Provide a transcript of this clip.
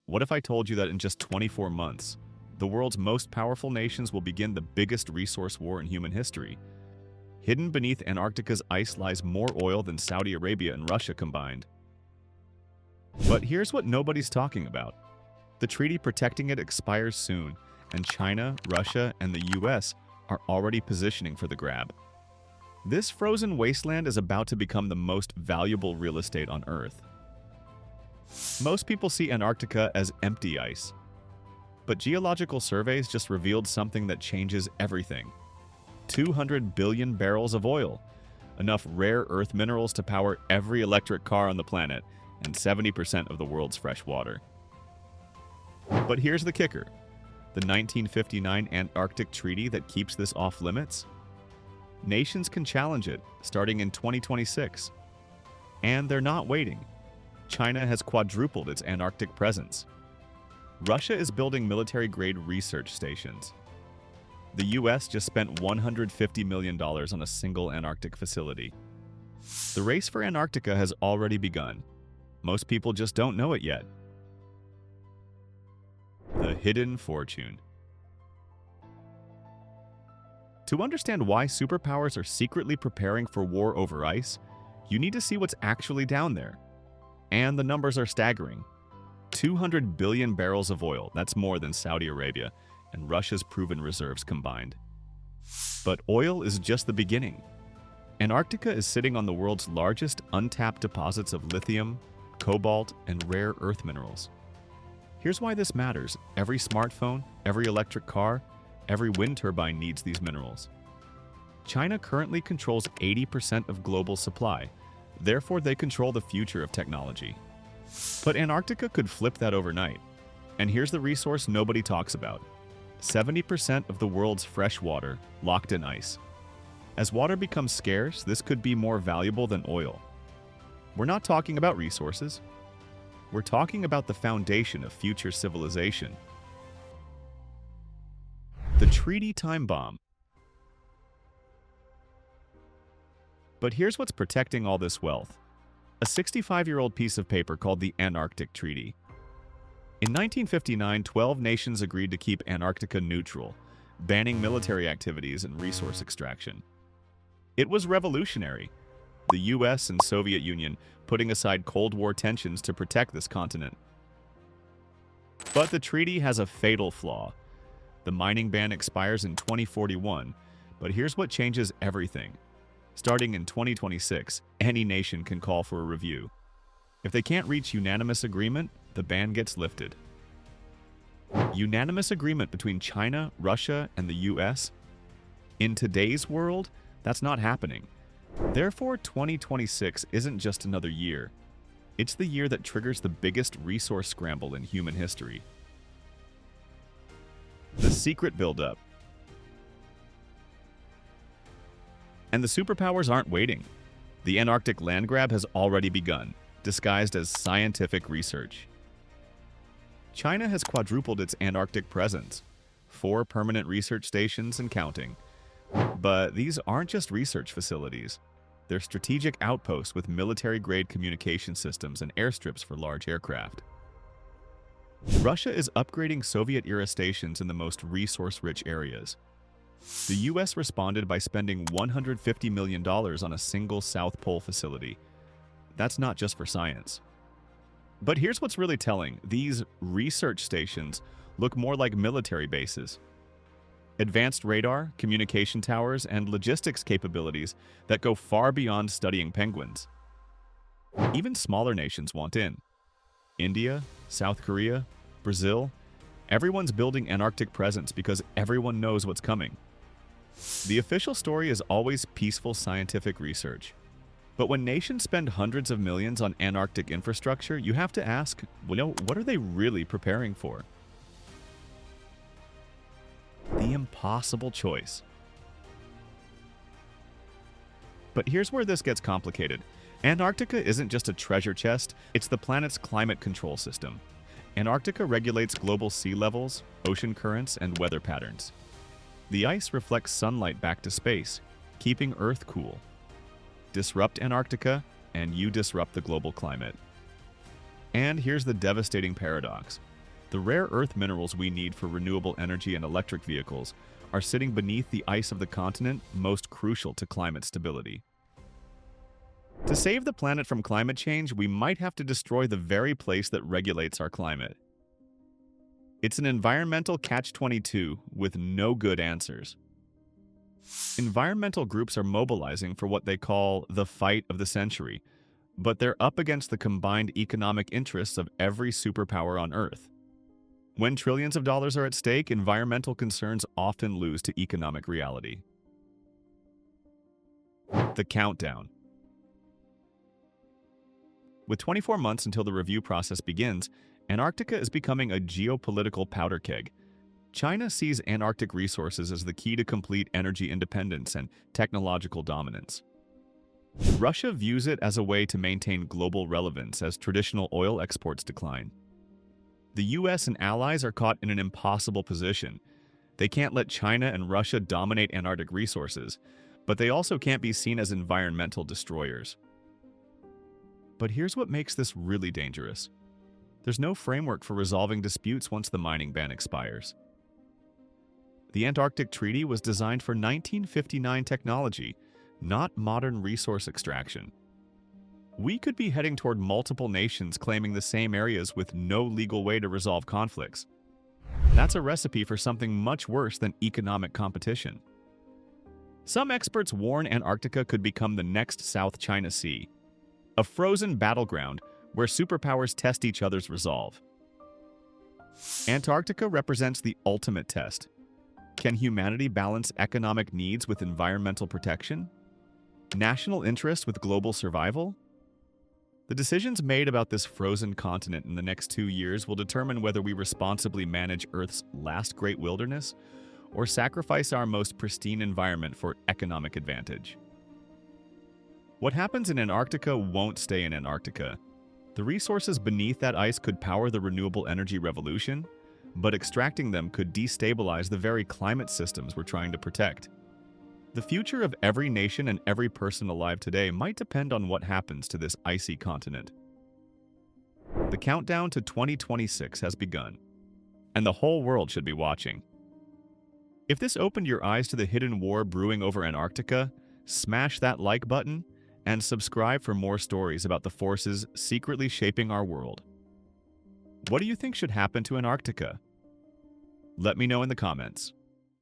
What if I told you that in just 24 months, the world's most powerful nations will begin the biggest resource war in human history? Hidden beneath Antarctica's ice lies more oil than Saudi Arabia and Russia combined. But here's what nobody's talking about. The treaty protecting it expires soon, and China, Russia, and the US are already positioning for the grab. This frozen wasteland is about to become the most valuable real estate on Earth. Most people see Antarctica as empty ice. But geological surveys just revealed something that changes everything. 200 billion barrels of oil, enough rare earth minerals to power every electric car on the planet, and 70% of the world's fresh water. But here's the kicker. The 1959 Antarctic Treaty that keeps this off limits? Nations can challenge it, starting in 2026. And they're not waiting. China has quadrupled its Antarctic presence. Russia is building military-grade research stations. The US just spent $150 million on a single Antarctic facility. The race for Antarctica has already begun. Most people just don't know it yet. The hidden fortune. To understand why superpowers are secretly preparing for war over ice, you need to see what's actually down there. And the numbers are staggering. 200 billion barrels of oil, that's more than Saudi Arabia, and Russia's proven reserves combined. But oil is just the beginning. Antarctica is sitting on the world's largest untapped deposits of lithium, cobalt, and rare earth minerals. Here's why this matters. Every smartphone, every electric car, every wind turbine needs these minerals. China currently controls 80% of global supply. Therefore, they control the future of technology. But Antarctica could flip that overnight. And here's the resource nobody talks about. 70% of the world's fresh water locked in ice. As water becomes scarce, this could be more valuable than oil. We're not talking about resources. We're talking about the foundation of future civilization. The treaty time bomb. But here's what's protecting all this wealth. A 65-year-old piece of paper called the Antarctic Treaty. In 1959, 12 nations agreed to keep Antarctica neutral, banning military activities and resource extraction. It was revolutionary. The US and Soviet Union putting aside Cold War tensions to protect this continent. But the treaty has a fatal flaw. The mining ban expires in 2041, but here's what changes everything. Starting in 2026, any nation can call for a review. If they can't reach unanimous agreement, the ban gets lifted. Unanimous agreement between China, Russia, and the US? In today's world, that's not happening. Therefore, 2026 isn't just another year. It's the year that triggers the biggest resource scramble in human history. The secret buildup. And the superpowers aren't waiting. The Antarctic land grab has already begun, disguised as scientific research. China has quadrupled its Antarctic presence, 4 permanent research stations and counting. But these aren't just research facilities. They're strategic outposts with military-grade communication systems and airstrips for large aircraft. Russia is upgrading Soviet-era stations in the most resource-rich areas. The US responded by spending $150 million on a single South Pole facility. That's not just for science. But here's what's really telling. These research stations look more like military bases. Advanced radar, communication towers, and logistics capabilities that go far beyond studying penguins. Even smaller nations want in. India, South Korea, Brazil, everyone's building Antarctic presence because everyone knows what's coming. The official story is always peaceful scientific research. But when nations spend hundreds of millions on Antarctic infrastructure, you have to ask, what are they really preparing for? The impossible choice. But here's where this gets complicated. Antarctica isn't just a treasure chest, it's the planet's climate control system. Antarctica regulates global sea levels, ocean currents, and weather patterns. The ice reflects sunlight back to space, keeping Earth cool. Disrupt Antarctica, and you disrupt the global climate. And here's the devastating paradox. The rare earth minerals we need for renewable energy and electric vehicles are sitting beneath the ice of the continent most crucial to climate stability. To save the planet from climate change, we might have to destroy the very place that regulates our climate. It's an environmental catch-22 with no good answers. Environmental groups are mobilizing for what they call the fight of the century, but they're up against the combined economic interests of every superpower on Earth. When trillions of dollars are at stake, environmental concerns often lose to economic reality. The countdown. With 24 months until the review process begins, Antarctica is becoming a geopolitical powder keg. China sees Antarctic resources as the key to complete energy independence and technological dominance. Russia views it as a way to maintain global relevance as traditional oil exports decline. The US and allies are caught in an impossible position. They can't let China and Russia dominate Antarctic resources, but they also can't be seen as environmental destroyers. But here's what makes this really dangerous. There's no framework for resolving disputes once the mining ban expires. The Antarctic Treaty was designed for 1959 technology, not modern resource extraction. We could be heading toward multiple nations claiming the same areas with no legal way to resolve conflicts. That's a recipe for something much worse than economic competition. Some experts warn Antarctica could become the next South China Sea, a frozen battleground where superpowers test each other's resolve. Antarctica represents the ultimate test. Can humanity balance economic needs with environmental protection? National interest with global survival? The decisions made about this frozen continent in the next 2 years will determine whether we responsibly manage Earth's last great wilderness or sacrifice our most pristine environment for economic advantage. What happens in Antarctica won't stay in Antarctica. The resources beneath that ice could power the renewable energy revolution, but extracting them could destabilize the very climate systems we're trying to protect. The future of every nation and every person alive today might depend on what happens to this icy continent. The countdown to 2026 has begun, and the whole world should be watching. If this opened your eyes to the hidden war brewing over Antarctica, smash that like button and subscribe for more stories about the forces secretly shaping our world. What do you think should happen to Antarctica? Let me know in the comments.